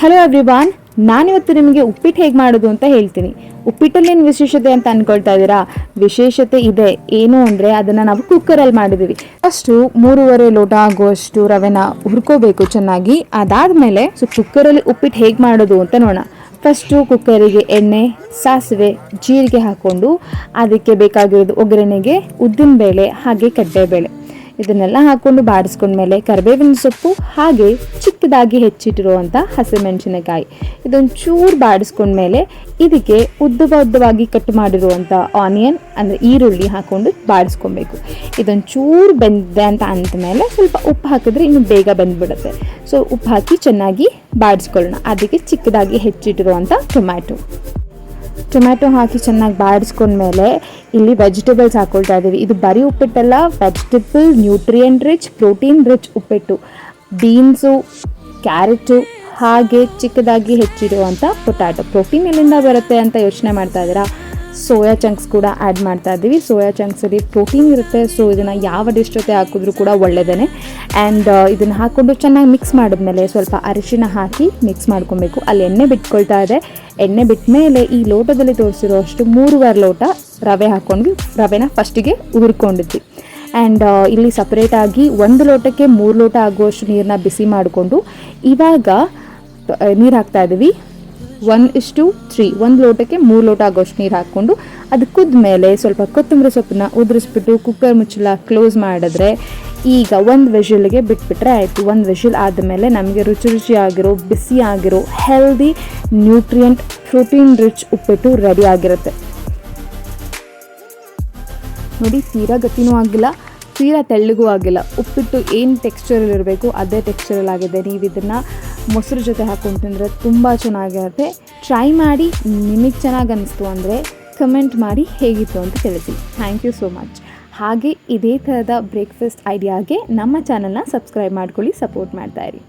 Hello everyone, ನಾನಿವತ್ತು ನಿಮಗೆ ಉಪ್ಪಿಟ್ಟು ಹೇಗೆ ಮಾಡೋದು ಅಂತ ಹೇಳ್ತೀನಿ. ಉಪ್ಪಿಟ್ಟಲ್ಲೇನು ವಿಶೇಷತೆ ಅಂತ ಅಂದ್ಕೊಳ್ತಾ ಇದ್ದೀರಾ? ವಿಶೇಷತೆ ಇದೆ. ಏನು ಅಂದರೆ ಅದನ್ನು ನಾವು ಕುಕ್ಕರಲ್ಲಿ ಮಾಡಿದ್ದೀವಿ. ಫಸ್ಟು 3.5 ಲೋಟ ಆಗುವಷ್ಟು ರವೆನ ಹುರ್ಕೋಬೇಕು ಚೆನ್ನಾಗಿ. ಅದಾದಮೇಲೆ ಕುಕ್ಕರಲ್ಲಿ ಉಪ್ಪಿಟ್ಟು ಹೇಗೆ ಮಾಡೋದು ಅಂತ ನೋಡೋಣ. ಫಸ್ಟು ಕುಕ್ಕರಿಗೆ ಎಣ್ಣೆ, ಸಾಸಿವೆ, ಜೀರಿಗೆ ಹಾಕ್ಕೊಂಡು ಅದಕ್ಕೆ ಬೇಕಾಗಿರೋದು ಒಗ್ಗರಣೆಗೆ ಉದ್ದಿನಬೇಳೆ ಹಾಗೆ ಕಡಲೆಬೇಳೆ ಇದನ್ನೆಲ್ಲ ಹಾಕ್ಕೊಂಡು ಬಾಡಿಸ್ಕೊಂಡ್ಮೇಲೆ ಕರಿಬೇವಿನ ಸೊಪ್ಪು ಹಾಗೆ ಚಿಕ್ಕದಾಗಿ ಹೆಚ್ಚಿಟ್ಟಿರುವಂಥ ಹಸಿಮೆಣಸಿನಕಾಯಿ ಇದೊಂದು ಚೂರು ಬಾಡಿಸ್ಕೊಂಡ್ಮೇಲೆ ಇದಕ್ಕೆ ಉದ್ದವಾಗಿ ಕಟ್ ಮಾಡಿರುವಂಥ ಆನಿಯನ್ ಅಂದರೆ ಈರುಳ್ಳಿ ಹಾಕ್ಕೊಂಡು ಬಾಡಿಸ್ಕೊಬೇಕು. ಇದೊಂದು ಚೂರು ಬೆಂದಿದೆ ಅಂತ ಅಂದಮೇಲೆ ಸ್ವಲ್ಪ ಉಪ್ಪು ಹಾಕಿದ್ರೆ ಇನ್ನು ಬೇಗ ಬೆಂದ್ಬಿಡುತ್ತೆ. ಸೊ ಉಪ್ಪು ಹಾಕಿ ಚೆನ್ನಾಗಿ ಬಾಡಿಸ್ಕೊಳ್ಳೋಣ. ಅದಕ್ಕೆ ಚಿಕ್ಕದಾಗಿ ಹೆಚ್ಚಿಟ್ಟಿರುವಂಥ ಟೊಮ್ಯಾಟೊ ಹಾಕಿ ಚೆನ್ನಾಗಿ ಬಾಡಿಸ್ಕೊಂಡ್ಮೇಲೆ ಇಲ್ಲಿ ವೆಜಿಟೇಬಲ್ಸ್ ಹಾಕ್ಕೊಳ್ತಾ ಇದ್ದೀವಿ. ಇದು ಬರೀ ಉಪ್ಪಿಟ್ಟಲ್ಲ, vegetable nutrient rich, protein rich ಉಪ್ಪಿಟ್ಟು. ಬೀನ್ಸು, ಕ್ಯಾರೆಟು ಹಾಗೆ ಚಿಕ್ಕದಾಗಿ ಹೆಚ್ಚಿರುವಂಥ ಪೊಟ್ಯಾಟೊ. ಪ್ರೋಟೀನ್ ಎಲ್ಲಿಂದ ಬರುತ್ತೆ ಅಂತ ಯೋಚನೆ ಮಾಡ್ತಾ ಇದ್ದೀರಾ? ಸೋಯಾ ಚಂಕ್ಸ್ ಕೂಡ ಆ್ಯಡ್ ಮಾಡ್ತಾ ಇದ್ದೀವಿ. ಸೋಯಾ ಚಂಕ್ಸಲ್ಲಿ ಪ್ರೋಟೀನ್ ಇರುತ್ತೆ. ಸೊ ಇದನ್ನು ಯಾವ ಡಿಶ್ ಜೊತೆ ಹಾಕಿದ್ರೂ ಕೂಡ ಒಳ್ಳೆಯದೇ. ಆ್ಯಂಡ್ ಇದನ್ನು ಹಾಕ್ಕೊಂಡು ಚೆನ್ನಾಗಿ ಮಿಕ್ಸ್ ಮಾಡಿದ್ಮೇಲೆ ಸ್ವಲ್ಪ ಅರಿಶಿನ ಹಾಕಿ ಮಿಕ್ಸ್ ಮಾಡ್ಕೊಬೇಕು. ಅಲ್ಲಿ ಎಣ್ಣೆ ಬಿಟ್ಕೊಳ್ತಾ ಇದೆ. ಎಣ್ಣೆ ಬಿಟ್ಟ ಮೇಲೆ ಈ ಲೋಟದಲ್ಲಿ ತೋರಿಸಿರೋ ಅಷ್ಟು 3.5 ಲೋಟ ರವೆ ಹಾಕ್ಕೊಂಡ್ವಿ. ರವೆನ ಫಸ್ಟಿಗೆ ಹುರ್ಕೊಂಡಿದ್ವಿ. ಆ್ಯಂಡ್ ಇಲ್ಲಿ ಸಪ್ರೇಟಾಗಿ 1 ಲೋಟಕ್ಕೆ 3 ಲೋಟ ಆಗುವಷ್ಟು ನೀರನ್ನ ಬಿಸಿ ಮಾಡಿಕೊಂಡು ಇವಾಗ ನೀರು ಹಾಕ್ತಾ ಇದ್ದೀವಿ. 1:3, 1 ಲೋಟಕ್ಕೆ 3 ಲೋಟ ಆಗೋಷ್ಟು ನೀರು ಹಾಕ್ಕೊಂಡು ಅದು ಕುದ್ದ ಮೇಲೆ ಸ್ವಲ್ಪ ಕೊತ್ತಂಬರಿ ಸೊಪ್ಪನ್ನ ಉದುರಿಸ್ಬಿಟ್ಟು ಕುಕ್ಕರ್ ಮುಚ್ಚಳ ಕ್ಲೋಸ್ ಮಾಡಿದ್ರೆ ಈಗ 1 ವಿಷಿಲ್ಗೆ ಬಿಟ್ಬಿಟ್ರೆ ಆಯಿತು. 1 ವಿಷಿಲ್ ಆದಮೇಲೆ ನಮಗೆ ರುಚಿಯಾಗಿರೋ, ಬಿಸಿಯಾಗಿರೋ, ಹೆಲ್ದಿ, ನ್ಯೂಟ್ರಿಯೆಂಟ್, ಪ್ರೋಟೀನ್ ರಿಚ್ ಉಪ್ಪಿಟ್ಟು ರೆಡಿ ಆಗಿರುತ್ತೆ. ನೋಡಿ, ತೀರಾ ಗಟ್ಟಿನೂ ಆಗಿಲ್ಲ, ತೀರಾ ತೆಳ್ಳಗೂ ಆಗಿಲ್ಲ. ಉಪ್ಪಿಟ್ಟು ಏನು ಟೆಕ್ಸ್ಚರಲ್ಲಿ ಇರಬೇಕು ಅದೇ ಟೆಕ್ಸ್ಚರಲ್ಲಿ ಆಗಿದೆ. ನೀವು ಇದನ್ನು ಮೊಸರು ಜೊತೆ ಹಾಕ್ಕೊಂಡು ತಿಂದರೆ ತುಂಬ ಚೆನ್ನಾಗಿರುತ್ತೆ. ಟ್ರೈ ಮಾಡಿ. ನಿಮಗೆ ಚೆನ್ನಾಗಿ ಅನ್ನಿಸ್ತು ಅಂದರೆ ಕಮೆಂಟ್ ಮಾಡಿ ಹೇಗಿತ್ತು ಅಂತ ತಿಳಿಸಿ. Thank you so much. ಹಾಗೆ ಇದೇ ಥರದ ಬ್ರೇಕ್ಫಾಸ್ಟ್ ಐಡಿಯಾಗೆ ನಮ್ಮ ಚಾನಲ್ನ ಸಬ್ಸ್ಕ್ರೈಬ್ ಮಾಡ್ಕೊಳ್ಳಿ, ಸಪೋರ್ಟ್ ಮಾಡ್ತಾಯಿರಿ.